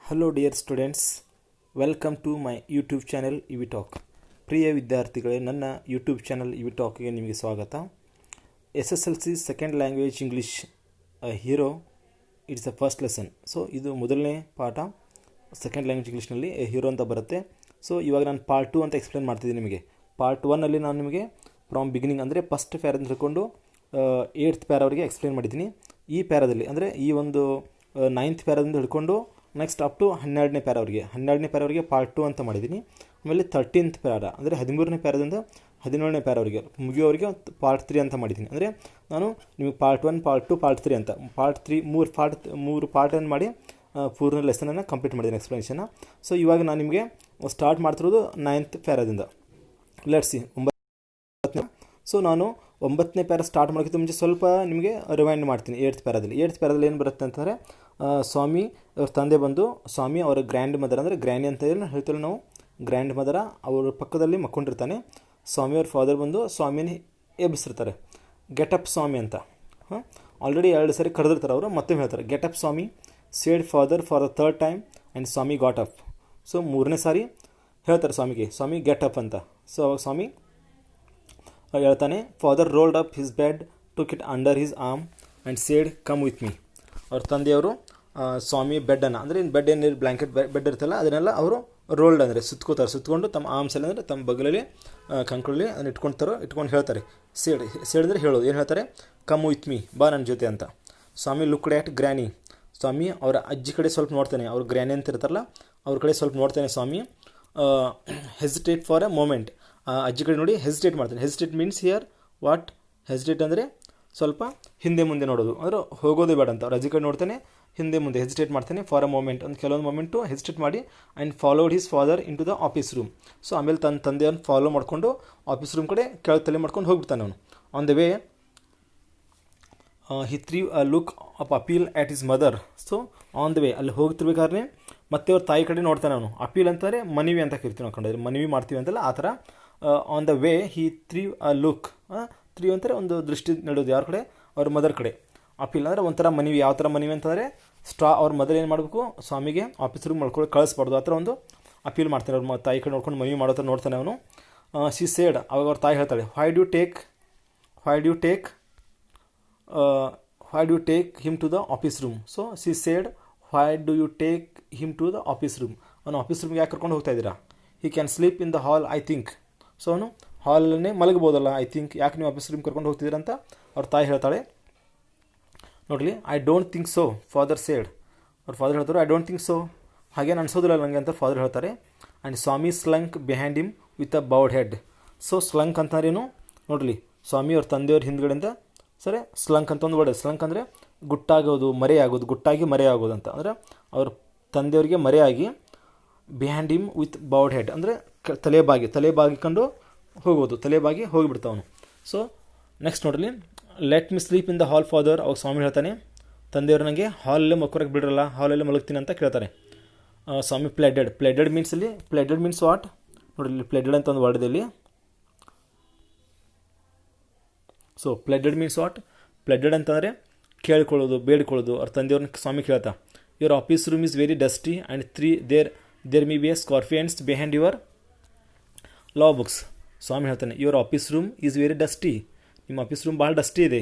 Hello dear students, welcome to my YouTube channel EV talk. ಪ್ರಿಯ ವಿದ್ಯಾರ್ಥಿಗಳೇ, ನನ್ನ YouTube channel EV ಟಾಕ್ಗೆ ನಿಮಗೆ ಸ್ವಾಗತ. SSLC second language English hero it's a first lesson. So ಇದು ಮೊದಲನೇ ಪಾಠ. ಸೆಕೆಂಡ್ ಲ್ಯಾಂಗ್ವೇಜ್ ಇಂಗ್ಲೀಷ್ನಲ್ಲಿ ಹೀರೋ ಅಂತ ಬರುತ್ತೆ. ಸೊ ಇವಾಗ ನಾನು ಪಾರ್ಟ್ 2 ಅಂತ ಎಕ್ಸ್ಪ್ಲೇನ್ ಮಾಡ್ತಿದ್ದೀನಿ ನಿಮಗೆ. ಪಾರ್ಟ್ 1ಅಲ್ಲಿ ನಾನು ನಿಮಗೆ ಫ್ರಮ್ ಬಿಗಿನಿಂಗ್ ಅಂದರೆ ಫಸ್ಟ್ ಪ್ಯಾರಾದಿಂದ ಹಿಡ್ಕೊಂಡು 8th ಪ್ಯಾರಾವರೆಗೆ ಎಕ್ಸ್ಪ್ಲೇನ್ ಮಾಡಿದ್ದೀನಿ. ಈ ಪ್ಯಾರಾದಲ್ಲಿ ಅಂದರೆ ಈ ಒಂದು 9th ಪ್ಯಾರಾದಿಂದ ಹಿಡ್ಕೊಂಡು ನೆಕ್ಸ್ಟ್ ಅಪ್ ಟು 12ನೇ ಪ್ಯಾರಾವರೆಗೆ ಪಾರ್ಟ್ 2 ಅಂತ ಮಾಡಿದ್ದೀನಿ. ಆಮೇಲೆ 13th ಪ್ಯಾರಾ ಅಂದರೆ 13ನೇ ಪ್ಯಾರಾದಿಂದ 17ನೇ ಪ್ಯಾರಾವರೆಗೆ ಮುಗಿಯೋವರೆಗೆ ಪಾರ್ಟ್ 3 ಅಂತ ಮಾಡಿದ್ದೀನಿ. ಅಂದರೆ ನಾನು ನಿಮಗೆ ಪಾರ್ಟ್ 1, ಪಾರ್ಟ್ 2, ಪಾರ್ಟ್ 3 ಅಂತ ಪಾರ್ಟ್ 3 ಮೂರು ಪಾರ್ಟನ್ನು ಮಾಡಿ ಪೂರ್ಣ ಲೆಸನನ್ನು ಕಂಪ್ಲೀಟ್ ಮಾಡಿದ್ದೀನಿ ಎಕ್ಸ್ಪ್ಲನೇಷನ್ನ. ಸೊ ಇವಾಗ ನಾನು ನಿಮಗೆ ಸ್ಟಾರ್ಟ್ ಮಾಡ್ತಿರೋದು 9th ಪ್ಯಾರಾದಿಂದ. Let's see. ಸೊ ನಾನು 9ನೇ ಪ್ಯಾರಾ ಸ್ಟಾರ್ಟ್ ಮಾಡೋಕ್ಕಿಂತ ಮುಂಚೆ ಸ್ವಲ್ಪ ನಿಮಗೆ ರಿವೈಂಡ್ ಮಾಡ್ತೀನಿ. 8th ಪ್ಯಾರಾದಲ್ಲಿ ಏನು ಬರುತ್ತೆ ಅಂತಂದರೆ, ಸ್ವಾಮಿ ಅವ್ರ ತಂದೆ ಬಂದು ಸ್ವಾಮಿ ಅವರ ಗ್ರ್ಯಾಂಡ್ ಮದರ್ ಅಂದರೆ ಗ್ರ್ಯಾನಿ ಅಂತ ಏನು ಹೇಳ್ತೀವಿ ನಾವು, ಗ್ರ್ಯಾಂಡ್ ಮದರ ಅವ್ರ ಪಕ್ಕದಲ್ಲಿ ಮಕ್ಕೊಂಡಿರ್ತಾನೆ. ಸ್ವಾಮಿಯವ್ರ ಫಾದರ್ ಬಂದು ಸ್ವಾಮಿನ ಎಬ್ಬಿಸಿರ್ತಾರೆ, ಗೆಟಪ್ ಸ್ವಾಮಿ ಅಂತ. ಆಲ್ರೆಡಿ 2 ಸರಿ ಕರೆದಿರ್ತಾರೆ ಅವರು, ಮತ್ತೆ ಹೇಳ್ತಾರೆ get up Swami said father for the 3rd time and Swami got up. So 3ನೇ ಸಾರಿ ಹೇಳ್ತಾರೆ ಸ್ವಾಮಿ ಗೆಟ್ ಅಪ್ ಅಂತ. ಸೊ ಅವಾಗ ಸ್ವಾಮಿ ಹೇಳ್ತಾನೆ, father rolled up his bed, took it under his arm and said come with me. ಅವ್ರ ತಂದೆಯವರು ಸ್ವಾಮಿ ಬೆಡ್ಡನ್ನು ಅಂದರೆ ಬೆಡ್ ಏನು ಬ್ಲ್ಯಾಂಕೆಟ್ ಬೆಡ್ ಇರ್ತಲ್ಲ ಅದನ್ನೆಲ್ಲ ಅವರು ರೋಲ್ಡ್ ಅಂದರೆ ಸುತ್ತಕೊಂಡು ತಮ್ಮ ಆರ್ಮ್ಸಲ್ಲಿ ಅಂದರೆ ತಮ್ಮ ಬಗಲಲ್ಲಿ ಕಂಕಳಲ್ಲಿ ಅದನ್ನು ಇಟ್ಕೊಂಡು ಹೇಳ್ತಾರೆ. ಸೇಡ್ ಅಂದರೆ ಹೇಳೋದು. ಏನು ಹೇಳ್ತಾರೆ? ಕಮ್ ವಿತ್ ಮೀ, ಬಾ ನನ್ನ ಜೊತೆ ಅಂತ. ಸ್ವಾಮಿ ಲುಕ್ಡ್ ಆ್ಯಟ್ ಗ್ರ್ಯಾನಿ. ಸ್ವಾಮಿ ಅವರ ಅಜ್ಜಿ ಕಡೆ ಸ್ವಲ್ಪ ನೋಡ್ತಾನೆ, ಅವ್ರ ಗ್ರ್ಯಾನಿ ಅಂತ ಇರ್ತಾರಲ್ಲ ಅವ್ರ ಕಡೆ ಸ್ವಲ್ಪ ನೋಡ್ತಾನೆ ಸ್ವಾಮಿ. ಹೆಸಿಟೇಟ್ ಫಾರ್ ಎ ಮೂಮೆಂಟ್, ಅಜ್ಜಿ ಕಡೆ ನೋಡಿ ಹೆಸಿಟೇಟ್ ಮಾಡ್ತಾನೆ. Hesitate means here what? Hesitate ಅಂದರೆ ಸ್ವಲ್ಪ ಹಿಂದೆ ಮುಂದೆ ನೋಡೋದು, ಅಂದರೆ ಹೋಗೋದೇ ಬೇಡ ಅಂತ. ಅವ್ರ ಅಜ್ಜಿ ಕಡೆ ನೋಡ್ತಾನೆ, ಹಿಂದೆ ಮುಂದೆ ಹೆಸಿಟೇಟ್ ಮಾಡ್ತಾನೆ. ಫಾರ್ ಅ ಮೂಮೆಂಟ್ ಒಂದು ಕೆಲವೊಂದು ಮೂಮೆಂಟು ಹೆಸಿಟೇಟ್ ಮಾಡಿ and followed his father into the office room. So ಆಮೇಲೆ ತನ್ನ ತಂದೆಯನ್ನು ಫಾಲೋ ಮಾಡಿಕೊಂಡು ಆಫೀಸ್ ರೂಮ್ ಕಡೆ ತಲೆ ಮಾಡ್ಕೊಂಡು ಹೋಗ್ಬಿಡ್ತಾನೆ ಅವನು. On the way he threw a look up appeal at his mother. So on the way ಅಲ್ಲಿ ಹೋಗ್ತಿರ್ಬೇಕಾದ್ರೆ ಮತ್ತೆ ಅವ್ರ ತಾಯಿ ಕಡೆ ನೋಡ್ತಾನೆ ಅವನು. ಅಪೀಲ್ ಅಂತಾರೆ ಮನವಿ ಅಂತ ಕರಿತೀವಿ ನಾವು ಕಂಡ್ರೆ, ಮನವಿ ಮಾಡ್ತೀವಿ ಅಂತಲ್ಲ ಆ ಥರ. On the way he threw a look, threw ಅಂತಾರೆ ಒಂದು ದೃಷ್ಟಿ ನೀಡೋದು ಯಾರ ಕಡೆ? ಅವ್ರ ಮದರ್ ಕಡೆ. ಅಪೀಲ್ ಅಂದರೆ ಒಂಥರ ಮನವಿ. ಯಾವ ಥರ ಮನವಿ ಅಂತಂದರೆ, ಅವ್ರ ಮದರ್ ಏನು ಮಾಡಬೇಕು, ಸ್ವಾಮಿಗೆ ಆಫೀಸ್ ರೂಮ್ ಮಾಡ್ಕೊಂಡು ಕಳಿಸ್ಬಾರ್ದು, ಆ ಥರ ಒಂದು ಅಪೀಲ್ ಮಾಡ್ತಾನೆ. ಅವ್ರ ತಾಯಿ ಕಡೆ ನೋಡ್ಕೊಂಡು ಮನವಿ ಮಾಡೋ ಥರ ನೋಡ್ತಾನೆ ಅವನು. ಶಿ ಸೇಡ್, ಅವಾಗ ಅವ್ರ ತಾಯಿ ಹೇಳ್ತಾಳೆ, why do you take him to the office room. So she said, why do you take him to the office room. ಅವನು ಆಫೀಸ್ ರೂಮ್ಗೆ ಯಾಕೆ ಕರ್ಕೊಂಡು ಹೋಗ್ತಾ ಇದ್ದೀರಾ? He can sleep in the hall I think. So ಅವನು ಹಾಲನ್ನೇ ಮಲಗ್ಬೋದಲ್ಲ I think, ಯಾಕೆ ನೀವು ಆಫೀಸ್ ರೂಮ್ ಕರ್ಕೊಂಡು ಹೋಗ್ತಿದ್ದೀರ ಅಂತ ಅವ್ರ ತಾಯಿ ಹೇಳ್ತಾಳೆ. ನೋಡಲಿ, I don't think so father said. ಅವ್ರ ಫಾದರ್ ಹೇಳ್ತಾರೆ ಐ ಡೋಂಟ್ ಥಿಂಕ್ ಸೊ, ಹಾಗೇನು ಅನ್ಸೋದಿಲ್ಲ ನನಗೆ ಅಂತ ಫಾದರ್ ಹೇಳ್ತಾರೆ. And Swami slunk behind him with a bowed head. So slunk ಅಂತಾರೇನು ನೋಡಲಿ, ಸ್ವಾಮಿ ಅವ್ರ ತಂದೆಯವ್ರ ಹಿಂದ್ಗಡೆಯಿಂದ ಸರಿ ಸ್ಲಂಕ್ ಅಂತ ಒಂದು ವರ್ಡ್. ಸ್ಲಂಕ್ ಅಂದರೆ ಗುಟ್ಟಾಗೋದು, ಗುಟ್ಟಾಗಿ ಮರೆಯಾಗೋದು ಅಂತ. ಅಂದರೆ ಅವ್ರ ತಂದೆಯವರಿಗೆ ಮರೆಯಾಗಿ, ಬಿಹ್ಯಾಂಡ್ ಹಿಮ್ ವಿತ್ ಬೌಡ್ ಹೆಡ್ ಅಂದರೆ ತಲೆ ಬಾಗಿಕೊಂಡು ಹೋಗೋದು, ತಲೆಬಾಗಿ ಹೋಗಿಬಿಡ್ತಾವನು. ಸೊ ನೆಕ್ಸ್ಟ್ ನೋಡಲಿ, let me sleep in the hall father. ಅವಾಗ ಸ್ವಾಮಿ ಹೇಳ್ತಾನೆ, ತಂದೆಯವರು ನನಗೆ ಹಾಲಲ್ಲೇ ಮಲ್ಕೊರಕ್ಕೆ ಬಿಡ್ರಲ್ಲ, ಹಾಲಲ್ಲೇ ಮಲಗ್ತೀನಿ ಅಂತ ಕೇಳ್ತಾರೆ. Swami pleaded means what? ನೋಡಲಿ, ಪ್ಲೆಡೆಡ್ ಅಂತ ಒಂದು ವರ್ಡ್ ಇಲ್ಲಿ. So pleaded means what? Pleaded ಅಂತಂದರೆ ಕೇಳ್ಕೊಳ್ಳೋದು, ಬೇಡ್ಕೊಳ್ಳೋದು. ಅವ್ರ ತಂದೆಯವ್ರನ್ನ ಸ್ವಾಮಿ ಕೇಳ್ತಾ, your office room is very dusty and there may be a scorpions behind your law books. Swami ಹೇಳ್ತಾನೆ, your office room is very dusty, ನಿಮ್ಮ ಆಫೀಸ್ ರೂಮ್ ಭಾಳ ಡಸ್ಟಿ ಇದೆ.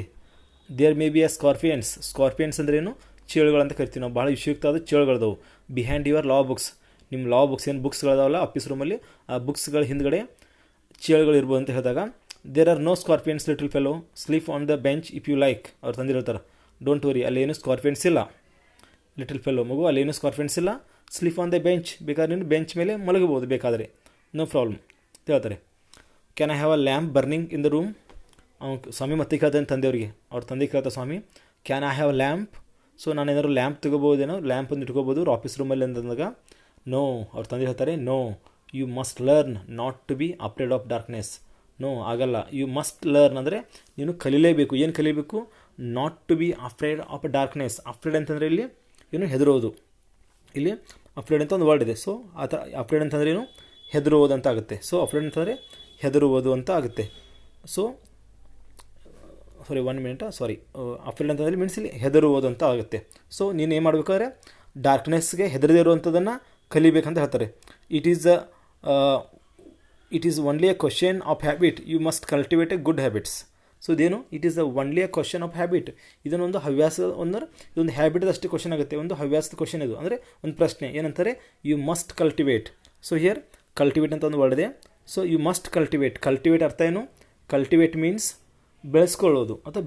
There may be a scorpions ಅಂದ್ರೆ ಏನು? ಚೇಳುಗಳಂತ ಕರಿತೀವಿ ನಾವು. ಭಾಳ ವಿಷಯುಕ್ತವಾದ ಚೇಳುಗಳದವು. ಬಿಹೈಂಡ್ ಯುವರ್ ಲಾ ಬುಕ್ಸ್, ನಿಮ್ಮ ಲಾ ಬುಕ್ಸ್ ಏನು ಬುಕ್ಸ್ಗಳದಾವಲ್ಲ ಆಫೀಸ್ ರೂಮಲ್ಲಿ, ಆ ಬುಕ್ಸ್ಗಳ ಹಿಂದ್ಗಡೆ ಚೇಳುಗಳು ಇರ್ಬೋದು ಅಂತ ಹೇಳಿದಾಗ, there are no scorpions little fellow, sleep on the bench if you like. ಅವ್ರು ತಂದೆ ಹೇಳ್ತಾರೆ, ಡೋಂಟ್ ವರಿ, ಅಲ್ಲೇನು ಸ್ಕಾರ್ಪಿಯನ್ಸ್ ಇಲ್ಲ. ಲಿಟಲ್ ಫೆಲೋ, ಮಗು ಅಲ್ಲೇನು ಸ್ಕಾರ್ಪಿಯನ್ಸ್ ಇಲ್ಲ. ಸ್ಲೀಪ್ ಆನ್ ದ ಬೆಂಚ್, ಬೇಕಾದ್ರೆ ನೀನು ಬೆಂಚ್ ಮೇಲೆ ಮಲಗಬಹುದು ಬೇಕಾದರೆ, ನೋ ಪ್ರಾಬ್ಲಮ್ ಅಂತ ಹೇಳ್ತಾರೆ. Can I have a lamp burning in the room. Swami ಮತ್ತೆ ಕೇಳ್ತಾನೆ ತಂದೆಯವ್ರಿಗೆ. ಅವ್ರ ತಂದೆ ಕೇಳ್ತಾರೆ Swami, can I have a lamp. So ನಾನು ಏನಾದ್ರು ಲ್ಯಾಂಪ್ ತೊಗೋಬೋದೇನೋ, ಲ್ಯಾಂಪನ್ನು ಇಟ್ಕೋಬೋದು ಅವ್ರ ಆಫೀಸ್ ರೂಮಲ್ಲಿ ಅಂತಂದಾಗ, ನೋ. ಅವ್ರ ತಂದೆ ಹೇಳ್ತಾರೆ, no, you must learn not to be afraid of darkness. No, ಆಗಲ್ಲ. ಯು ಮಸ್ಟ್ ಲರ್ನ್ ಅಂದರೆ ನೀನು ಕಲಿಲೇಬೇಕು. ಏನು ಕಲಿಬೇಕು? Not to be afraid of darkness. Afraid ಅಂತಂದರೆ ಇಲ್ಲಿ ಏನು? ಹೆದರೋದು. ಇಲ್ಲಿ ಅಫ್ರೇಡ್ ಅಂತ ಒಂದು ವರ್ಡ್ ಇದೆ. ಸೊ ಆ ಥರ ಅಫ್ರೇಡ್ ಅಂತಂದ್ರೆ ಏನು? ಹೆದರುವುದು ಅಂತ ಆಗುತ್ತೆ. ಸೊ ಅಫ್ರೇಡ್ ಅಂತಂದರೆ ಹೆದರುವುದು ಅಂತ ಆಗುತ್ತೆ. ಸೊ ಅಫ್ರೇಡ್ ಅಂತಂದರೆ ಮೀನ್ಸ್ ಇಲ್ಲಿ ಹೆದರುವುದು ಅಂತ ಆಗುತ್ತೆ. ಸೊ ನೀನು ಏನು ಮಾಡಬೇಕಾದ್ರೆ ಡಾರ್ಕ್ನೆಸ್ಗೆ ಹೆದರದೇ ಇರುವಂಥದ್ದನ್ನು ಕಲಿಬೇಕಂತ ಹೇಳ್ತಾರೆ. It is only a question of habit, you must cultivate a good habits. So ಇದೇನು, it is only a question of habit. ಇದನ್ನೊಂದು ಹವ್ಯಾಸ ಅಂದ್ರೆ ಇದೊಂದು ಹ್ಯಾಬಿಟ್ದಷ್ಟೇ ಕ್ವಶನ್ ಆಗುತ್ತೆ, ಒಂದು ಹವ್ಯಾಸದ ಕ್ವಶನ್ ಇದು. ಅಂದರೆ ಒಂದು ಪ್ರಶ್ನೆ ಏನಂತಾರೆ, you must cultivate. So here cultivate ಅಂತ ಒಂದು ವರ್ಡ್ ಇದೆ. So you must cultivate. Cultivate ಅರ್ಥ ಏನು, ಕಲ್ಟಿವೇಟ್ ಮೀನ್ಸ್ ಬೆಳೆಸ್ಕೊಳ್ಳೋದು ಅಥವಾ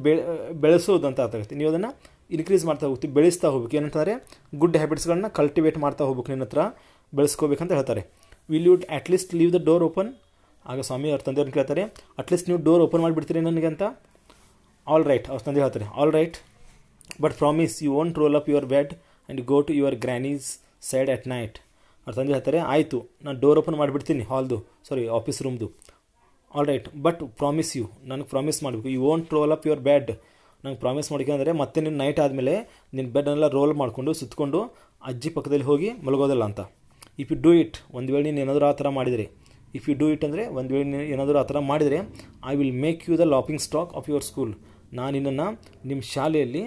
ಬೆಳೆಸೋದು ಅಂತ ಅರ್ಥ ಆಗುತ್ತೆ. ನೀವು ಅದನ್ನು ಇನ್ಕ್ರೀಸ್ ಮಾಡ್ತಾ ಹೋಗ್ತೀವಿ, ಬೆಳೆಸ್ತಾ ಹೋಗ್ಬೇಕು. ಏನಂತಾರೆ, ಗುಡ್ ಹ್ಯಾಬಿಟ್ಸ್ಗಳನ್ನ ಕಲ್ಟಿವೇಟ್ ಮಾಡ್ತಾ ಹೋಗ್ಬೇಕು, ನಿನ್ನ ಹತ್ರ ಬೆಳೆಸ್ಕೋಬೇಕಂತ ಹೇಳ್ತಾರೆ. Will you at least leave the door open. ಆಗ ಸ್ವಾಮಿ ಅವ್ರ ತಂದೆಯವ್ರನ್ನ ಕೇಳ್ತಾರೆ, ಅಟ್ಲೀಸ್ಟ್ ನೀವು ಡೋರ್ ಓಪನ್ ಮಾಡಿಬಿಡ್ತೀರಿ ನನಗೆ ಅಂತ. ಆಲ್ ರೈಟ್, ಅವ್ರ ತಂದೆ ಹೇಳ್ತಾರೆ, all right, but promise you won't roll up your bed and go to your granny's side at night. ಅವ್ರ ತಂದೆ ಹೇಳ್ತಾರೆ, ಆಯಿತು ನಾನು ಡೋರ್ ಓಪನ್ ಮಾಡಿಬಿಡ್ತೀನಿ ಆಫೀಸ್ ರೂಮ್ದು. All right, but promise you, ನನಗೆ ಪ್ರಾಮಿಸ್ ಮಾಡಬೇಕು, you won't roll up your bed. ನಂಗೆ ಪ್ರಾಮಿಸ್ ಮಾಡಿಕೊಂಡ್ರೆ ಮತ್ತೆ ನೀನು ನೈಟ್ ಆದಮೇಲೆ ನಿನ್ನ ಬೆಡ್ನೆಲ್ಲ ರೋಲ್ ಮಾಡಿಕೊಂಡು ಸುತ್ತಕೊಂಡು ಅಜ್ಜಿ ಪಕ್ಕದಲ್ಲಿ ಹೋಗಿ ಮಲಗೋದಿಲ್ಲ ಅಂತ. ಇಫ್ ಯು ಡೂ ಇಟ್, ಒಂದು ವೇಳೆ ನೀನು ಏನಾದರೂ ಆ ಥರ ಮಾಡಿದರೆ, ಇಫ್ ಯು ಡೂ ಇಟ್ ಅಂದರೆ ಒಂದು ವೇಳೆ ನೀನು ಏನಾದರೂ ಆ ಥರ ಮಾಡಿದರೆ, I will make you the laughing stock of your school. ನಾನು ನಿನ್ನನ್ನು ನಿಮ್ಮ ಶಾಲೆಯಲ್ಲಿ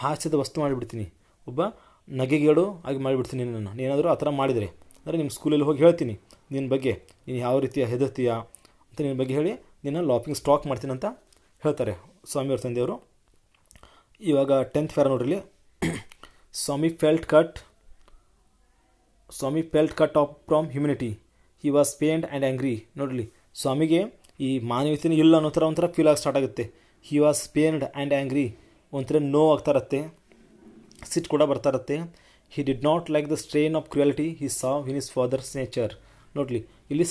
ಹಾಸ್ಯದ ವಸ್ತು ಮಾಡಿಬಿಡ್ತೀನಿ, ಒಬ್ಬ ನಗೆಗೇಡು ಆಗಿ ಮಾಡಿಬಿಡ್ತೀನಿ ನಿನ್ನನ್ನು, ನೀನಾದರೂ ಆ ಥರ ಮಾಡಿದರೆ. ಅಂದರೆ ನಿಮ್ಮ ಸ್ಕೂಲಲ್ಲಿ ಹೋಗಿ ಹೇಳ್ತೀನಿ ನಿನ್ನ ಬಗ್ಗೆ, ನೀನು ಯಾವ ರೀತಿಯ ಹೆದರ್ತೀಯ ಅಂತ ನಿನ್ನ ಬಗ್ಗೆ ಹೇಳಿ ನಿನ್ನ ಲಾಫಿಂಗ್ ಸ್ಟಾಕ್ ಮಾಡ್ತೀನಿ ಅಂತ ಹೇಳ್ತಾರೆ ಸ್ವಾಮಿಯವ್ರ ತಂದೆಯವರು. ಇವಾಗ 10th ಪ್ಯಾರ ನೋಡ್ರಿ. Swami felt cut off from humanity, he was pained and angry. ನೋಡಲಿ, ಸ್ವಾಮಿಗೆ ಈ ಮಾನವೀಯತೆಯೂ ಇಲ್ಲ ಅನ್ನೋ ಥರ ಒಂಥರ ಫೀಲ್ ಆಗಿ ಸ್ಟಾರ್ಟ್ ಆಗುತ್ತೆ. He was pained and angry, ಒಂಥರ ನೋವು ಆಗ್ತಾ ಇರುತ್ತೆ, ಸಿಟ್ಟು ಕೂಡ ಬರ್ತಾ ಇರುತ್ತೆ. He did not like the strain of cruelty he saw in his father's nature. ನೋಡಲಿ, ಇಲ್ಲಿ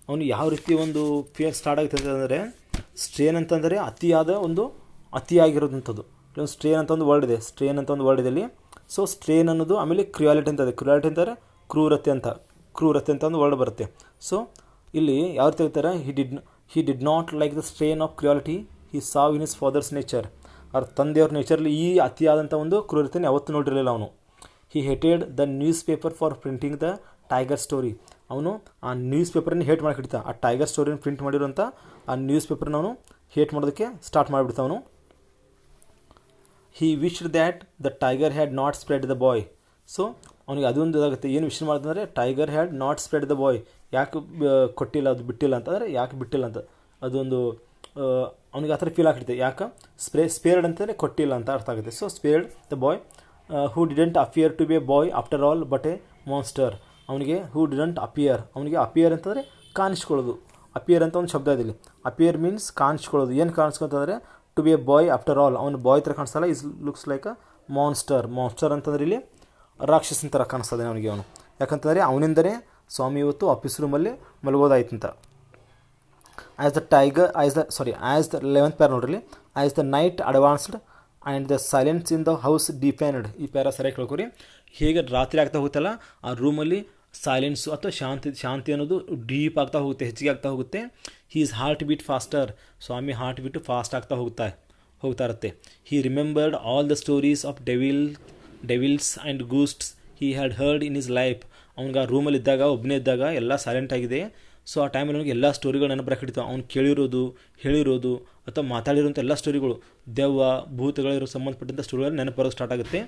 ಅವನು ಯಾವ ರೀತಿ ಒಂದು ಫಿಯರ್ ಸ್ಟಾರ್ಟ್ ಆಗ್ತದೆ ಅಂದರೆ, ಸ್ಟ್ರೇನ್ ಅಂತಂದರೆ ಅತಿಯಾಗಿರೋದಂಥದ್ದು. ಇಲ್ಲೊಂದು ಸ್ಟ್ರೇನ್ ಅಂತ ಒಂದು ವರ್ಡ್ ಇದೆ, ಇಲ್ಲಿ. ಸೊ ಸ್ಟ್ರೇನ್ ಅನ್ನೋದು, ಆಮೇಲೆ ಕ್ರುಯಾಲಿಟಿ ಅಂತ ಇದೆ. ಕ್ರುಯಾಲಿಟಿ ಅಂತಾರೆ ಕ್ರೂರತೆ ಅಂತ ಒಂದು ವರ್ಡ್ ಬರುತ್ತೆ. ಸೊ ಇಲ್ಲಿ ಯಾವ ರೀತಿ ಹೇಳ್ತಾರೆ, he did not like the strain of cruelty he saw in his father's nature. ಅವ್ರ ತಂದೆಯವ್ರ ನೇಚರಲ್ಲಿ ಈ ಅತಿಯಾದಂಥ ಒಂದು ಕ್ರೂರತೆಯನ್ನು ಯಾವತ್ತೂ ನೋಡಿರಲಿಲ್ಲ ಅವನು. He hated the newspaper for printing the tiger story. ಅವನು ಆ ನ್ಯೂಸ್ ಪೇಪರನ್ನು ಹೇಟ್ ಮಾಡಿ ಹಿಡಿತ, ಆ ಟೈಗರ್ ಸ್ಟೋರಿನ ಪ್ರಿಂಟ್ ಮಾಡಿರುವಂಥ ಆ ನ್ಯೂಸ್ ಪೇಪರ್ನ ಅವನು ಹೇಟ್ ಮಾಡೋದಕ್ಕೆ ಸ್ಟಾರ್ಟ್ ಮಾಡಿಬಿಡ್ತಾವನು. He wished that the tiger had not spared the boy. So ಅವನಿಗೆ ಅದೊಂದು ಇದಾಗುತ್ತೆ, ಏನು ವಿಷಯ ಮಾಡ್ತಂದರೆ tiger had not spared the boy, ಯಾಕೆ ಕೊಟ್ಟಿಲ್ಲ, ಅದು ಬಿಟ್ಟಿಲ್ಲ ಅಂತಂದರೆ ಯಾಕೆ ಬಿಟ್ಟಿಲ್ಲ ಅಂತ ಅದೊಂದು ಅವನಿಗೆ ಆ ಥರ ಫೀಲ್ ಆಗಿರುತ್ತೆ. ಯಾಕೆ ಸ್ಪೇರ್ಡ್ ಅಂತಂದರೆ ಕೊಟ್ಟಿಲ್ಲ ಅಂತ ಅರ್ಥ ಆಗುತ್ತೆ. So spared the boy who didn't appear to be a boy after all but a monster. ಅವನಿಗೆ ಹೂ ಡಿಡೆಂಟ್ ಅಪಿಯರ್, ಅವನಿಗೆ ಅಪಿಯರ್ ಅಂತಂದರೆ ಕಾಣಿಸ್ಕೊಳ್ಳೋದು. ಅಪಿಯರ್ ಅಂತ ಒಂದು ಶಬ್ದ ಇದೆ. ಅಪಿಯರ್ ಮೀನ್ಸ್ ಕಾಣಿಸ್ಕೊಳ್ಳೋದು. ಏನು ಕಾಣಿಸ್ಕೊತಂದರೆ to be a boy after all, ಅವನು ಬಾಯ್ ಥರ ಕಾಣಿಸ್ತಲ್ಲ, is looks like a monster ಅಂತಂದರೆ ಇಲ್ಲಿ ರಾಕ್ಷಸನ ಥರ ಕಾಣಿಸ್ತದೆ ಅವನಿಗೆ. ಅವನು ಯಾಕಂತಂದರೆ ಅವನಿಂದಲೇ ಸ್ವಾಮಿ ಇವತ್ತು ಆಫೀಸ್ ರೂಮಲ್ಲಿ ಮಲಗೋದಾಯ್ತಂತ. ಆ್ಯಸ್ ದ 11th ಪ್ಯಾರ ನೋಡ್ರಿ. As the night advanced and the silence in the house defend. ಈ ಪ್ಯಾರ ಸರಿಯಾಗಿ ಕೇಳ್ಕೊರಿ. ಹೇಗೆ ರಾತ್ರಿ ಆಗ್ತಾ ಹೋಗುತ್ತಲ್ಲ, ಆ ರೂಮಲ್ಲಿ ಸೈಲೆನ್ಸು ಅಥವಾ ಶಾಂತಿ ಅನ್ನೋದು ಡೀಪ್ ಆಗ್ತಾ ಹೋಗುತ್ತೆ, ಹೆಚ್ಚಿಗೆ ಆಗ್ತಾ ಹೋಗುತ್ತೆ. His heart beat faster. Swami heart beat fast ಆಗ್ತಾ ಹೋಗ್ತಾ ಇರುತ್ತೆ. He remembered all the stories of devils and ghosts he had heard in his life. ಅವ್ನಿಗೆ ಆ ರೂಮಲ್ಲಿ ಇದ್ದಾಗ, ಒಬ್ಬನೇ ಇದ್ದಾಗ ಎಲ್ಲ ಸೈಲೆಂಟ್ ಆಗಿದೆ. ಸೊ ಆ ಟೈಮಲ್ಲಿ ಅವನಿಗೆ ಎಲ್ಲ ಸ್ಟೋರಿಗಳು ನೆನಪು ಹಿಡಿತಾವೆ. ಅವ್ನು ಕೇಳಿರೋದು, ಹೇಳಿರೋದು ಅಥವಾ ಮಾತಾಡಿರೋಂಥ ಎಲ್ಲ ಸ್ಟೋರಿಗಳು, ದೆವ್ವ ಭೂತಗಳಿರೋ ಸಂಬಂಧಪಟ್ಟಂಥ ಸ್ಟೋರಿಗಳು ನೆನಪು ಬರೋದು ಸ್ಟಾರ್ಟ್ ಆಗುತ್ತೆ.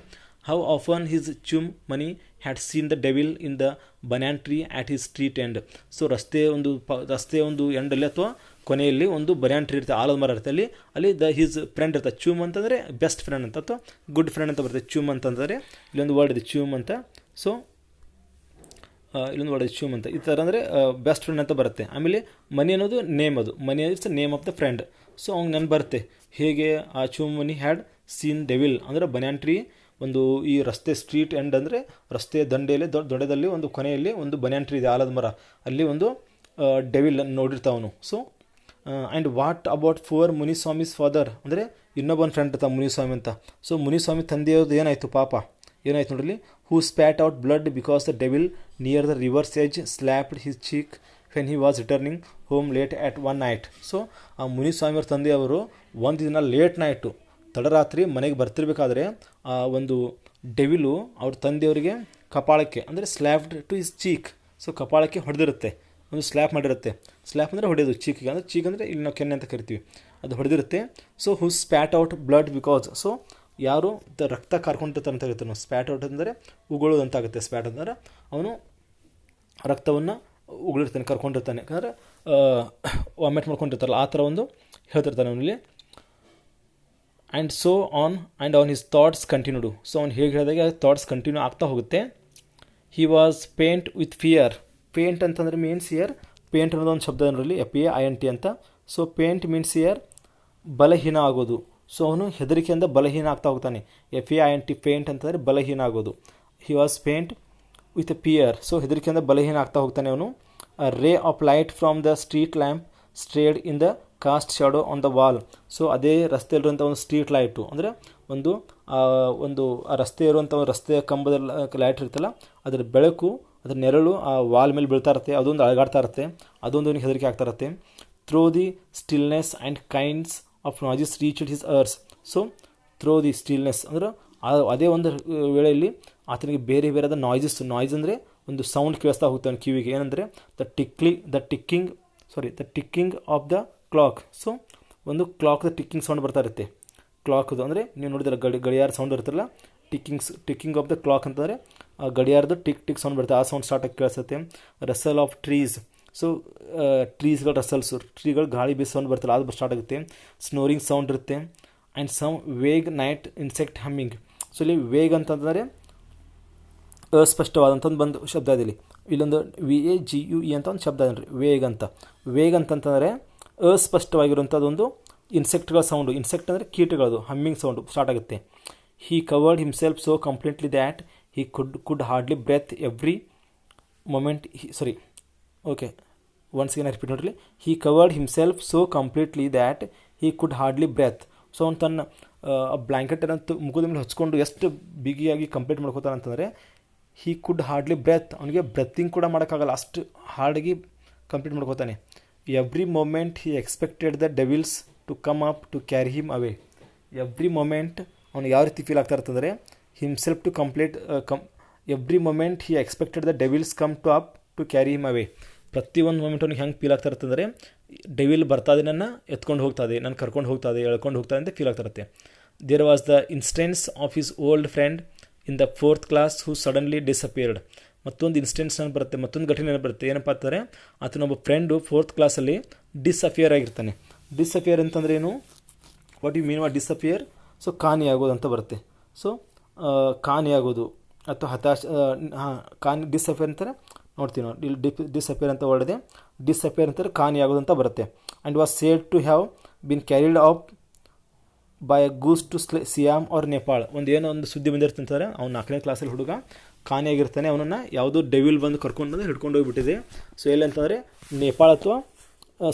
How often his chum Mani had seen the devil in the banyan tree at his street end. So ರಸ್ತೆ ಒಂದು ಎಂಡಲ್ಲಿ ಅಥವಾ ಕೊನೆಯಲ್ಲಿ ಒಂದು ಬನ್ಯಾನ್ ಟ್ರೀ ಇರುತ್ತೆ, ಆಲದ ಮರ ಇರುತ್ತೆ. ಅಲ್ಲಿ ಹಿಸ್ ಫ್ರೆಂಡ್ ಇರ್ತಾರೆ. ಚೂಮ್ ಅಂತಂದರೆ ಬೆಸ್ಟ್ ಫ್ರೆಂಡ್ ಅಂತ ಅಥವಾ ಗುಡ್ ಫ್ರೆಂಡ್ ಅಂತ ಬರುತ್ತೆ. ಚೂಮ್ ಅಂತಂದರೆ ಇಲ್ಲೊಂದು ವರ್ಡ್ ಇದೆ, ಚೂಮ್ ಅಂತ. ಸೊ ಇಲ್ಲೊಂದು ವರ್ಡ್ ಇದೆ, ಚೂಮ್ ಅಂತ. ಈ ಥರ ಅಂದರೆ ಬೆಸ್ಟ್ ಫ್ರೆಂಡ್ ಅಂತ ಬರುತ್ತೆ. ಆಮೇಲೆ ಮನಿ ಅನ್ನೋದು ನೇಮ್, ಅದು ಮನಿ it's name of the friend. So ಅವ್ನು ನೆನಪು ಬರುತ್ತೆ. ಹೇಗೆ ಆ ಚೂಮ್ ಮನಿ ಹ್ಯಾಡ್ ಸೀನ್ ಡೆವಿಲ್ ಅಂದರೆ ಬನ್ಯಾನ್ ಟ್ರೀ, ಒಂದು ಈ ರಸ್ತೆ ಸ್ಟ್ರೀಟ್ ಎಂಡ್ ಅಂದರೆ ರಸ್ತೆ ದಂಡೆಯಲ್ಲಿ ದೊಡ್ಡದಲ್ಲಿ ಒಂದು ಕೊನೆಯಲ್ಲಿ ಒಂದು ಬನ್ಯಾನ್ ಟ್ರೀ ಇದೆ, ಆಲದ ಮರ, ಅಲ್ಲಿ ಒಂದು ಡೆವಿಲ್ ನೋಡಿರ್ತಾವನು. So and what about poor Muniswami's father ಅಂದರೆ ಇನ್ನೊಬ್ಬನ ಫ್ರೆಂಡ್ ಇರ್ತಾವೆ ಮುನಿಸ್ವಾಮಿ ಅಂತ. ಸೊ ಮುನಿಸ್ವಾಮಿ ತಂದೆಯವ್ರದ್ದು ಏನಾಯಿತು ಪಾಪ, ಏನಾಯ್ತು ನೋಡಲಿ. Who spat out blood because the devil near the river's edge slapped his cheek when he was returning home late at one night. So ಆ ಮುನಿಸ್ವಾಮಿಯವ್ರ ತಂದೆಯವರು ಒಂದು ದಿನ ಲೇಟ್ ನೈಟು, ತಡರಾತ್ರಿ ಮನೆಗೆ ಬರ್ತಿರ್ಬೇಕಾದ್ರೆ ಆ ಒಂದು ಡೆವಿಲು ಅವ್ರ ತಂದೆಯವರಿಗೆ ಕಪಾಳಕ್ಕೆ ಅಂದರೆ slapped to his cheek. So ಕಪಾಳಕ್ಕೆ ಹೊಡೆದಿರುತ್ತೆ, ಒಂದು ಸ್ಲ್ಯಾಪ್ ಮಾಡಿರುತ್ತೆ. ಸ್ಲ್ಯಾಪ್ ಅಂದರೆ ಹೊಡೆಯೋದು, ಚೀಕಿಗೆ ಅಂದರೆ ಚೀಕ್ ಅಂದರೆ ಇಲ್ಲಿ ನಾವು ಕೆನ್ನೆ ಅಂತ ಕರಿತೀವಿ, ಅದು ಹೊಡೆದಿರುತ್ತೆ. So who spat out blood because. So ಯಾರು ರಕ್ತ ಕಾರ್ಕೊಂಡಿರ್ತಾನೆ ಅಂತ ಹೇಳ್ತಾರೆ ನಾವು. ಸ್ಪ್ಯಾಟ್ ಔಟ್ ಅಂದರೆ ಉಗುಳೋದು ಅಂತ ಆಗುತ್ತೆ. ಸ್ಪ್ಯಾಟ್ ಅಂದರೆ ಅವನು ರಕ್ತವನ್ನು ಉಗುಳಿರ್ತಾನೆ, ಕರ್ಕೊಂಡಿರ್ತಾನೆ, ಯಾಕಂದರೆ ವಾಮಿಟ್ ಮಾಡ್ಕೊಂಡಿರ್ತಾರಲ್ಲ ಆ ಥರ ಒಂದು ಹೇಳ್ತಿರ್ತಾನೆ ಅವನಲ್ಲಿ. And so on his thoughts continued. So ಅವ್ನು ಹೇಗೆ ಹೇಳಿದಾಗ ಥಾಟ್ಸ್ ಕಂಟಿನ್ಯೂ ಆಗ್ತಾ ಹೋಗುತ್ತೆ. He was paint with fear. Paint ಅಂತಂದರೆ ಮೀನ್ಸ್ ಇಯರ್, ಪೇಂಟ್ ಅನ್ನೋದು ಒಂದು ಶಬ್ದ ಅದರಲ್ಲಿ PAINT ಅಂತ. ಸೊ ಪೇಂಟ್ ಮೀನ್ಸ್ ಇಯರ್ ಬಲಹೀನ ಆಗೋದು. ಸೊ ಅವನು ಹೆದರಿಕೆಯಿಂದ ಬಲಹೀನ ಆಗ್ತಾ ಹೋಗ್ತಾನೆ. PAINT ಪೇಂಟ್ ಅಂತಂದರೆ ಬಲಹೀನ ಆಗೋದು. He was paint with fear. So ಹೆದರಿಕೆಯಿಂದ ಬಲಹೀನ ಆಗ್ತಾ ಹೋಗ್ತಾನೆ ಅವನು. A ray of light from the street lamp strayed in the cast shadow on the wall. So ಅದೇ ರಸ್ತೆಯಲ್ಲಿರುವಂಥ ಒಂದು ಸ್ಟ್ರೀಟ್ ಲೈಟು ಅಂದರೆ ಒಂದು ಆ ರಸ್ತೆ ಇರುವಂಥ ರಸ್ತೆಯ ಕಂಬದ ಲೈಟ್ ಇರುತ್ತಲ್ಲ, ಅದರ ಬೆಳಕು, ಅದರ ನೆರಳು ಆ ವಾಲ್ ಮೇಲೆ ಬೀಳ್ತಾ ಇರುತ್ತೆ. ಅದೊಂದು ಅಳಗಾಡ್ತಾ ಇರುತ್ತೆ. ಅದೊಂದು ಅವನಿಗೆ ಹೆದರಿಕೆ ಆಗ್ತಾ ಇರುತ್ತೆ. Through the stillness and kinds of noises reached his ears. So through the stillness ಅಂದರೆ ಅದೇ ಒಂದು ವೇಳೆಯಲ್ಲಿ ಆತನಿಗೆ ಬೇರೆ ಬೇರೆದ ನಾಯ್ಸ್ ಅಂದರೆ ಒಂದು ಸೌಂಡ್ ಕೇಳಿಸ್ತಾ ಹೋಗ್ತಾನೆ ಕಿವಿಗೆ. ಏನಂದರೆ the ticking of the clock. So ಒಂದು ಕ್ಲಾಕ್ದ ಟಿಕ್ಕಿಂಗ್ ಸೌಂಡ್ ಬರ್ತಾ ಇರುತ್ತೆ. ಕ್ಲಾಕ್ದು ಅಂದರೆ ನೀವು ನೋಡಿದ್ರೆ ಗಡಿಯಾರ ಸೌಂಡ್ ಇರುತ್ತಲ್ಲ, ಟಿಕ್ಕಿಂಗ್ ಆಫ್ ದ ಕ್ಲಾಕ್ ಅಂತಂದರೆ ಗಡಿಯಾರದ್ದು ಟಿಕ್ ಸೌಂಡ್ ಬರುತ್ತೆ. ಆ ಸೌಂಡ್ ಸ್ಟಾರ್ಟ್ ಆಗಿ ಕೇಳಿಸುತ್ತೆ. Rustle of trees. ಸೊ ಟ್ರೀಸ್ಗಳ ರಸಲ್ಸು, ಟ್ರೀಗಳು ಗಾಳಿ ಬೀಸ್ ಸೌಂಡ್ ಬರ್ತಲ್ಲ, ಅದು ಸ್ಟಾರ್ಟ್ ಆಗುತ್ತೆ. ಸ್ನೋರಿಂಗ್ ಸೌಂಡ್ ಇರುತ್ತೆ. And some vague night insect humming. So ಇಲ್ಲಿ ವೇಗ್ ಅಂತಂದರೆ ಅಸ್ಪಷ್ಟವಾದಂಥದ್ದು ಬಂದು ಶಬ್ದ ಇದೆ. ಇಲ್ಲೊಂದು VAGUE ಅಂತ ಒಂದು ಶಬ್ದ ಇದೆ ರೀ, ವೇಗ್ ಅಂತಂತಂದರೆ ಅಸ್ಪಷ್ಟವಾಗಿರುವಂಥದ್ದೊಂದು ಇನ್ಸೆಕ್ಟ್ಗಳ ಸೌಂಡು. ಇನ್ಸೆಕ್ಟ್ ಅಂದರೆ ಕೀಟಗಳದು, ಹಮ್ಮಿಂಗ್ ಸೌಂಡು ಸ್ಟಾರ್ಟ್ ಆಗುತ್ತೆ. He covered himself so completely that he could hardly breathe every moment. Once again repeat ನೋಡ್ರಿ. He covered himself so completely that he could hardly breathe. So ಅವ್ನು ತನ್ನ ಬ್ಲ್ಯಾಂಕೆಟನ್ನು ಮುಖದ ಮೇಲೆ ಹಚ್ಕೊಂಡು ಎಷ್ಟು ಬಿಗಿಯಾಗಿ ಕಂಪ್ಲೀಟ್ ಮಾಡ್ಕೋತಾನೆ ಅಂತಂದರೆ ಹಿ ಕುಡ್ ಹಾರ್ಡ್ಲಿ ಬ್ರೆತ್. ಅವನಿಗೆ ಬ್ರೆತ್ತಿಂಗ್ ಕೂಡ ಮಾಡೋಕ್ಕಾಗಲ್ಲ, ಅಷ್ಟು ಹಾರ್ಡಾಗಿ ಕಂಪ್ಲೀಟ್ ಮಾಡ್ಕೋತಾನೆ. Every moment he expected the devils to come up to carry him away. Every moment ಅವ್ನಿಗೆ ಯಾವ ರೀತಿ ಫೀಲ್ ಆಗ್ತಾ ಇರ್ತಂದರೆ himself to every moment he expected the devils come to up to carry him away. ಪ್ರತಿಯೊಂದು moment ಅವ್ನಿಗೆ ಹೆಂಗೆ feel ಆಗ್ತಾ ಇರ್ತಂದರೆ devil ಬರ್ತಾದೆ, ನನ್ನ ಎತ್ಕೊಂಡು ಹೋಗ್ತಾದೆ, ನಾನು ಕರ್ಕೊಂಡು ಹೋಗ್ತಾದೆ, ಎಳ್ಕೊಂಡು ಹೋಗ್ತಾದೆ ಅಂತ ಫೀಲ್ ಆಗ್ತಾ ಇರುತ್ತೆ. There was the instance of his old friend in the 4th class who suddenly disappeared. ಮತ್ತೊಂದು ಇನ್ಸ್ಟೆನ್ಸ್ ಬರುತ್ತೆ, ಮತ್ತೊಂದು ಘಟನೆ ಬರುತ್ತೆ. ಏನಪ್ಪ ಅಂತಂದರೆ ಆತನೊಬ್ಬ ಫ್ರೆಂಡು 4th ಕ್ಲಾಸಲ್ಲಿ ಡಿಸಪಿಯರ್ ಆಗಿರ್ತಾನೆ. ಡಿಸಪಿಯರ್ ಅಂತಂದರೆ ಏನು, what you mean what disappear? So ಕಾಣೆಯಾಗೋದು ಅಂತ ಬರುತ್ತೆ. ಸೊ ಕಾಣೆಯಾಗೋದು ಅಥವಾ ಡಿಸಪಿಯರ್ ಅಂತಾರೆ ನೋಡ್ತೀವಿ ನಾವು. ಇಲ್ಲಿ ಡಿಸಪಿಯರ್ ಅಂತ ವರ್ಡ್ ಇದೆ. ಡಿಸಪಿಯರ್ ಅಂತಾರೆ ಕಾಣೆಯಾಗೋದು ಅಂತ ಬರುತ್ತೆ. And was said to have been carried off by a goose to Siam or Nepal. ಒಂದು ಸುದ್ದಿ ಬಂದಿರ್ತಂತಾರೆ, ಅವ್ನು 4ನೇ ಕ್ಲಾಸಲ್ಲಿ ಹುಡುಗ ಕಾಣೆಯಾಗಿರ್ತಾನೆ. ಅವನನ್ನು ಯಾವುದೋ ಡೆವಿಲ್ ಬಂದು ಕರ್ಕೊಂಡು ಹಿಡ್ಕೊಂಡು ಹೋಗಿಬಿಟ್ಟಿದೆ. ಸೊ ಎಲ್ಲಿ ಅಂತಂದರೆ ನೇಪಾಳ ಅಥವಾ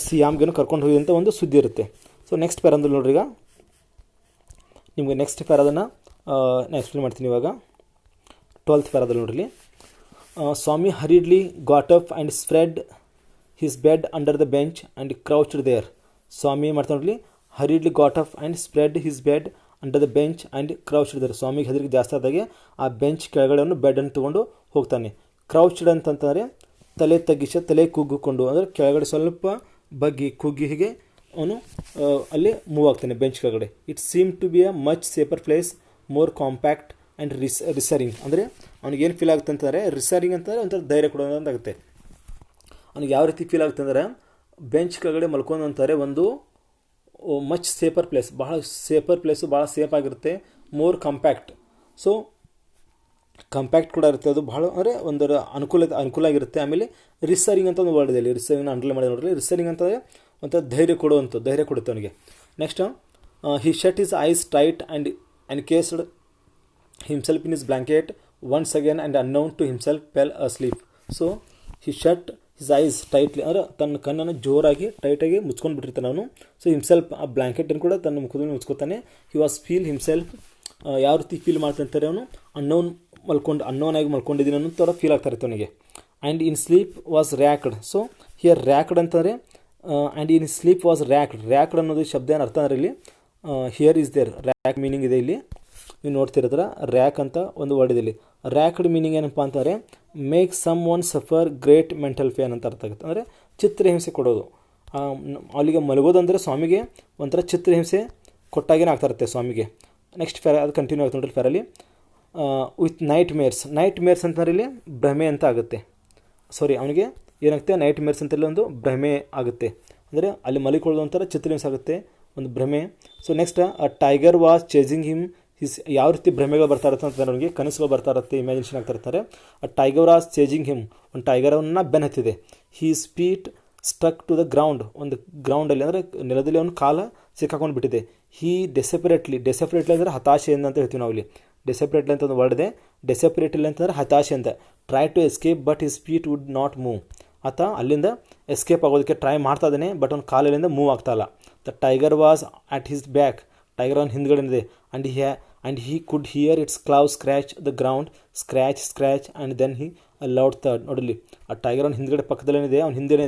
ಸಿಯಾಮ್ಗೇನು ಕರ್ಕೊಂಡು ಹೋಗಿ ಅಂತ ಒಂದು ಸುದ್ದಿ ಇರುತ್ತೆ. ಸೊ ನೆಕ್ಸ್ಟ್ ಪ್ಯಾರಾದಲ್ಲಿ ನೋಡ್ರಿ, ಈಗ ನಿಮಗೆ ನೆಕ್ಸ್ಟ್ ಪ್ಯಾರಾದನ್ನು ನಾನು ಎಕ್ಸ್ಪ್ಲೇನ್ ಮಾಡ್ತೀನಿ. ಇವಾಗ 12th ಪ್ಯಾರಾದಲ್ಲಿ ನೋಡ್ರಿ. Swami hurriedly got up and spread his bed under the bench and crouched there. Swami ಮಾಡ್ತಾ ನೋಡ್ರಿ, hurriedly got up and spread his bed under the bench and crouched there. ಸ್ವಾಮಿಗೆ ಹೆದರಿಕೆ ಜಾಸ್ತಿ ಆದಾಗೆ ಆ ಬೆಂಚ್ ಕೆಳಗಡೆ ಬೆಡ್ಡನ್ನು ತೊಗೊಂಡು ಹೋಗ್ತಾನೆ. ಕ್ರೌಚ್ಡ್ ಅಂತಂದರೆ ತಲೆ ತಗ್ಗಿಸಿ, ತಲೆ ಕುಗ್ಗಿಕೊಂಡು, ಅಂದರೆ ಕೆಳಗಡೆ ಸ್ವಲ್ಪ ಬಗ್ಗಿ ಕುಗ್ಗಿ ಹೀಗೆ ಅವನು ಅಲ್ಲಿ ಮೂವ್ ಆಗ್ತಾನೆ ಬೆಂಚ್ ಕೆಳಗಡೆ. It seem to be a much safer place, more compact and reassuring. ಅಂದರೆ ಅವ್ನಿಗೆ ಏನು ಫೀಲ್ ಆಗುತ್ತೆ ಅಂತಂದರೆ, ರಿಸರಿಂಗ್ ಅಂತಂದರೆ ಒಂಥರ ಧೈರ್ಯ ಕೊಡೋದು ಅಂತಾಗುತ್ತೆ. ಅವ್ನಿಗೆ ಯಾವ ರೀತಿ ಫೀಲ್ ಆಗುತ್ತೆ ಅಂದರೆ ಬೆಂಚ್ ಕೆಳಗಡೆ ಮಲ್ಕೊಂಡು ಅಂತಾರೆ ಒಂದು ಮಚ್ ಸೇಫರ್ ಪ್ಲೇಸ್, ಬಹಳ ಸೇಫರ್ ಪ್ಲೇಸು, ಭಾಳ ಸೇಫ್ ಆಗಿರುತ್ತೆ. More compact. ಸೊ ಕಾಂಪ್ಯಾಕ್ಟ್ ಕೂಡ ಇರುತ್ತೆ, ಅದು ಭಾಳ ಅಂದರೆ ಒಂದರ ಅನುಕೂಲ ಆಗಿರುತ್ತೆ. ಆಮೇಲೆ ರಿಸರಿಂಗ್ ಅಂತ ಒಂದು ವರ್ಡ್ ಇದೆ ಇಲ್ಲಿ, ರಿಸರಿಂಗ್ನ ಅಂಡರ್ಲೈನ್ ಮಾಡಿ ನೋಡ್ರಿ. ರಿಸರಿಂಗ್ ಅಂತಂದರೆ ಒಂಥರ ಧೈರ್ಯ ಕೊಡುತ್ತೆ ಅವನಿಗೆ. Next, he shut his eyes tight and encased himself in his blanket once again and unknown to himself fell asleep. So he shut his eyes tightly, ಅಂದರೆ ತನ್ನ ಕಣ್ಣನ್ನು ಜೋರಾಗಿ ಟೈಟಾಗಿ ಮುಚ್ಕೊಂಡು ಬಿಟ್ಟಿರ್ತಾನೆ ಅವನು. ಸೊ ಹಿಮ್ಸೆಲ್ಫ್ ಆ ಬ್ಲ್ಯಾಂಕೆಟನ್ನು ಕೂಡ ತನ್ನ ಮುಖದ ಮೇಲೆ ಮುಚ್ಕೋತಾನೆ. ಹಿ ವಾಸ್ ಫೀಲ್ ಹಿಮ್ಸೆಲ್ಫ್, ಯಾವ ರೀತಿ ಫೀಲ್ ಮಾಡ್ತಾನೆ ಅವನು, ಅನ್ನೋನ್ ಆಗಿ ಮಲ್ಕೊಂಡಿದ್ದೀನಿ ಅನ್ನೋ ಥರ ಫೀಲ್ ಆಗ್ತಾ ಇರುತ್ತೆ ಅವನಿಗೆ. And in sleep was racked. So here racked ಅಂತಂದರೆ and in sleep was racked ಅನ್ನೋದು ಶಬ್ದ ಏನು ಅರ್ಥ ಅಂದರೆ ಇಲ್ಲಿ here is there, rack meaning ಇದೆ ಇಲ್ಲಿ ನೀವು ನೋಡ್ತಿರೋದ್ರ. ರ್ಯಾಕ್ ಅಂತ ಒಂದು ವರ್ಡ್ ಇದೆ ಇಲ್ಲಿ. ರ್ಯಾಕ್ಡ್ ಮೀನಿಂಗ್ ಏನಪ್ಪ ಅಂತಂದರೆ make someone suffer great mental pain ಅಂತ ಅರ್ಥ ಆಗುತ್ತೆ. ಅಂದರೆ ಚಿತ್ರಹಿಂಸೆ ಕೊಡೋದು. ಅಲ್ಲಿಗೆ ಮಲಗೋದು ಅಂದರೆ ಸ್ವಾಮಿಗೆ ಒಂಥರ ಚಿತ್ರಹಿಂಸೆ ಕೊಟ್ಟಾಗೇನೆ ಆಗ್ತಾ ಇರುತ್ತೆ ಸ್ವಾಮಿಗೆ. ನೆಕ್ಸ್ಟ್ ಫೆರ ಅದು ಕಂಟಿನ್ಯೂ ಆಗುತ್ತೆ ನೋಡ್ರಿ ಫೆರಲ್ಲಿ ವಿತ್ ನೈಟ್ ಮೇರ್ಸ್ ಅಂತಂದ್ರೆ ಇಲ್ಲಿ ಭ್ರಮೆ ಅಂತ ಆಗುತ್ತೆ. ಸಾರಿ, ಅವನಿಗೆ ಏನಾಗುತ್ತೆ ನೈಟ್ ಮೇರ್ಸ್ ಅಂತೇಳಿ ಒಂದು ಭ್ರಮೆ ಆಗುತ್ತೆ, ಅಂದರೆ ಅಲ್ಲಿ ಮಲಿಕೊಳ್ಳೋದು ಒಂಥರ ಚಿತ್ರಹಿಂಸೆ ಆಗುತ್ತೆ, ಒಂದು ಭ್ರಮೆ. So next tiger was chasing him. ಯಾವ ರೀತಿ ಭ್ರಮೆಗಳು ಬರ್ತಾ ಇರುತ್ತೆ ಅಂತಂದ್ರೆ ಅವನಿಗೆ ಕನಸುಗಳು ಬರ್ತಾ ಇರುತ್ತೆ, ಇಮ್ಯಾಜಿನೇಷನ್ ಆಗ್ತಾ ಇರ್ತಾರೆ. ಟೈಗರ್ ವಾಸ್ ಚೇಸಿಂಗ್ ಹಿಮ್, ಒಂದು ಟೈಗರನ್ನು ಬೆನ್ ಹತ್ತಿದೆ. His feet stuck to the ground, ಒಂದು ಗ್ರೌಂಡಲ್ಲಿ ಅಂದರೆ ನೆಲದಲ್ಲಿ ಅವನು ಕಾಲ ಸಿಕ್ಕಾಕೊಂಡು ಬಿಟ್ಟಿದೆ. ಹೀ ಡೆಸೆಪರೇಟ್ಲಿ ಅಂದರೆ ಹತಾಶೆಯಿಂದ ಅಂತ ಹೇಳ್ತೀವಿ ನಾವು ಇಲ್ಲಿ. ಡೆಸೆಪರೇಟ್ಲಿ ಅಂತ ಒಂದು ವರ್ಡ್ ಇದೆ. ಡೆಸೆಪರೇಟ್ಲಿ ಅಂತಂದರೆ ಹತಾಶೆ ಅಂತ. Try to escape but his feet would not move. ಆತ ಅಲ್ಲಿಂದ ಎಸ್ಕೇಪ್ ಆಗೋದಕ್ಕೆ ಟ್ರೈ ಮಾಡ್ತಾ ಇದ್ದಾನೆ, ಬಟ್ ಅವ್ನ ಕಾಲಿಂದ ಮೂವ್ ಆಗ್ತಾ ಇಲ್ಲ. The tiger was at his back, tiger ಅವನ ಹಿಂದ್ಗಡೆ ಇದೆ. And he could hear its claw scratch the ground, scratch and then he loud third. ನೋಡಲಿ, ಆ ಟೈಗರ್ ಅವನ ಹಿಂದ್ಗಡೆ ಪಕ್ಕದಲ್ಲೇನಿದೆ, ಅವ್ನ ಹಿಂದೆನೇ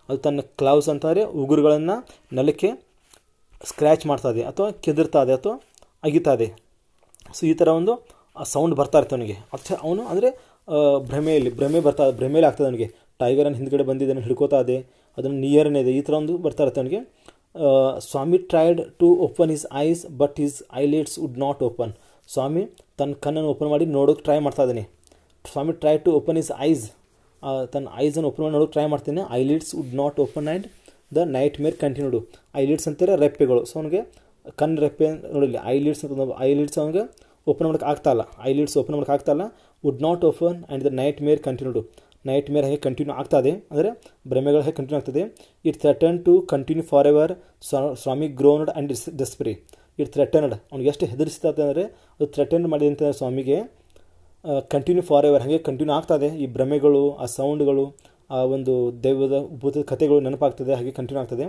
ಅದು ತನ್ನ ಕ್ಲೌಸ್ ಅಂತಂದರೆ ಉಗುರುಗಳನ್ನು ನೆಲಕ್ಕೆ ಸ್ಕ್ರ್ಯಾಚ್ ಮಾಡ್ತಾ ಇದೆ, ಅಥವಾ ಕೆದರ್ತಾ ಇದೆ, ಅಥವಾ ಅಗಿತಾ ಇದೆ. ಸೊ ಈ ಥರ ಒಂದು ಸೌಂಡ್ ಬರ್ತಾ ಇರ್ತದೆ ಅವನಿಗೆ. ಅವನು ಅಂದರೆ ಭ್ರಮೆಯಲ್ಲಿ ಆಗ್ತದೆ ಅವನಿಗೆ. ಟೈಗರನ್ನು ಹಿಂದ್ಗಡೆ ಬಂದಿದ್ದಾನೆ, ಹಿಡ್ಕೋತಾ ಇದೆ, ಅದನ್ನು ನಿಯರ್ನೇ ಇದೆ, ಈ ಥರ ಒಂದು ಬರ್ತಾ ಇರುತ್ತೆ ಅವನಿಗೆ. Swami tried to open his eyes but his eyelids would not open. Swami ತನ್ನ ಕಣ್ಣನ್ನು ಓಪನ್ ಮಾಡಿ ನೋಡೋಕೆ ಟ್ರೈ ಮಾಡ್ತಾ ಇದ್ದಾನೆ. Swami try to open his eyes, ತನ್ನ ಐಸನ್ನು ಓಪನ್ ಮಾಡಿ ನೋಡೋಕೆ ಟ್ರೈ ಮಾಡ್ತಾನೆ. Eyelids would not open and the nightmare continued. Eyelids ಅಂತಾರೆ ರೆಪ್ಪೆಗಳು. ಸೊ ಅವನಿಗೆ ಕಣ್ಣು ರೆಪ್ಪೆ ನೋಡಿಲ್ಲ, ಐಲಿಡ್ಸ್ ಅವನಿಗೆ ಓಪನ್ ಮಾಡೋಕ್ಕೆ ಆಗ್ತಾಯಿಲ್ಲ, ಓಪನ್ ಮಾಡೋಕ್ಕೆ ಆಗ್ತಾಯಿಲ್ಲ. Wood not open and the nightmare ಕಂಟಿನ್ಯೂಡು. Night ಮೇರ್ ಹೇಗೆ ಕಂಟಿನ್ಯೂ ಆಗ್ತಾಯಿದೆ, ಅಂದರೆ ಭ್ರಮೆಗಳು ಹೇಗೆ ಕಂಟಿನ್ಯೂ ಆಗ್ತದೆ. It threaten to continue for ever. Swami groaned and despaired. It threatened, ಅವ್ನಿಗೆ ಎಷ್ಟು ಹೆದರಿಸ್ತದೆ ಅಂದರೆ ಅದು ಥ್ರೆಟನ್ ಮಾಡಿದಂಥ ಸ್ವಾಮಿಗೆ ಕಂಟಿನ್ಯೂ ಫಾರ್ ಎವರ್, ಹಾಗೆ ಕಂಟಿನ್ಯೂ ಆಗ್ತದೆ. ಈ ಭ್ರಮೆಗಳು, ಆ ಸೌಂಡ್ಗಳು, ಆ ಒಂದು ದೈವದ ಭೂತದ ಕಥೆಗಳು ನೆನಪಾಗ್ತದೆ, ಹಾಗೆ ಕಂಟಿನ್ಯೂ ಆಗ್ತದೆ.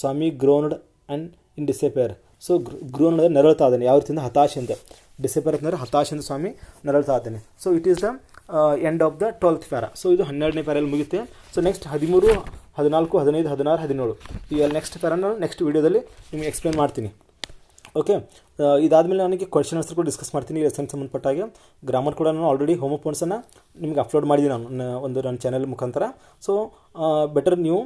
ಸ್ವಾಮಿ groaned and in ಡಿಸೇಪೇರ್. So grown ಅಂದರೆ ನರಳ್ತಾ ಇದ್ದಾನೆ, ಯಾವ ರೀತಿಯಿಂದ ಹತಾಶೆಯಿಂದ. ಡಿಸೇಪೇರ್ ಅಂತಂದರೆ ಹತಾಶೆಯಿಂದ ಸ್ವಾಮಿ ನರಳ್ತಾ ಇದ್ದಾನೆ. So it is the end of the 12th para. So ಇದು 12ನೇ ಪ್ಯಾರಲ್ಲಿ ಮುಗಿಯುತ್ತೆ. ಸೊ ನೆಕ್ಸ್ಟ್ 13, 14, 15, 16, 17 ಈ ನೆಕ್ಸ್ಟ್ ಪ್ಯಾರನ್ನು ನೆಕ್ಸ್ಟ್ ವೀಡಿಯೋದಲ್ಲಿ ನಿಮಗೆ ಎಕ್ಸ್ಪ್ಲೇನ್ ಮಾಡ್ತೀನಿ. ಓಕೆ, ಇದಾದಮೇಲೆ ನನಗೆ ಕ್ವೆಶ್ಚನ್ ಆನ್ಸರ್ ಕೂಡ ಡಿಸ್ಕಸ್ ಮಾಡ್ತೀನಿ. ಲೆಸನ್ ಸಂಬಂಧಪಟ್ಟಾಗೆ ಗ್ರಾಮರ್ ಕೂಡ ನಾನು ಆಲ್ರೆಡಿ ಹೋಮ್ವರ್ಕ್ ನೋಟ್ಸನ್ನು ನಿಮಗೆ ಅಪ್ಲೋಡ್ ಮಾಡಿದ್ದೀನಿ ನನ್ನ ಚಾನಲ್ ಮುಖಾಂತರ. ಸೊ ಬೆಟರ್ ನೀವು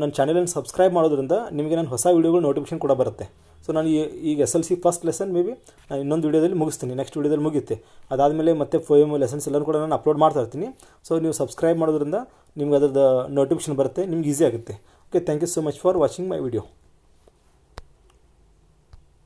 ನನ್ನ ಚಾನಲನ್ನು ಸಬ್ಸ್ಕ್ರೈಬ್ ಮಾಡೋದ್ರಿಂದ ನಿಮಗೆ ನಾನು ಹೊಸ ವೀಡಿಯೋಗಳು ನೋಟಿಫಿಕೇಶನ್ ಕೂಡ ಬರುತ್ತೆ. ಸೊ ನಾನು ಈಗ SLC first lesson may be ನಾನು ಇನ್ನೊಂದು ವೀಡಿಯೋದಲ್ಲಿ ಮುಗಿಸ್ತೀನಿ, ನೆಕ್ಸ್ಟ್ ವೀಡಿಯೋದಲ್ಲಿ ಮುಗಿಯುತ್ತೆ. ಅದಾದಮೇಲೆ ಮತ್ತೆ ಪೋಯಮ್ ಲೆಸನ್ಸ್ ಎಲ್ಲರೂ ಕೂಡ ನಾನು ಅಪ್ಲೋಡ್ ಮಾಡ್ತಾ ಇರ್ತೀನಿ. ಸೊ ನೀವು ಸಬ್ಸ್ಕ್ರೈಬ್ ಮಾಡೋದ್ರಿಂದ ನಿಮ್ಗೆ ಅದರದ್ದು ನೋಟಿಫಿಕೇಶನ್ ಬರುತ್ತೆ, ನಿಮ್ಗೆ ಈಸಿ ಆಗುತ್ತೆ. Okay, thank you so much for watching my video.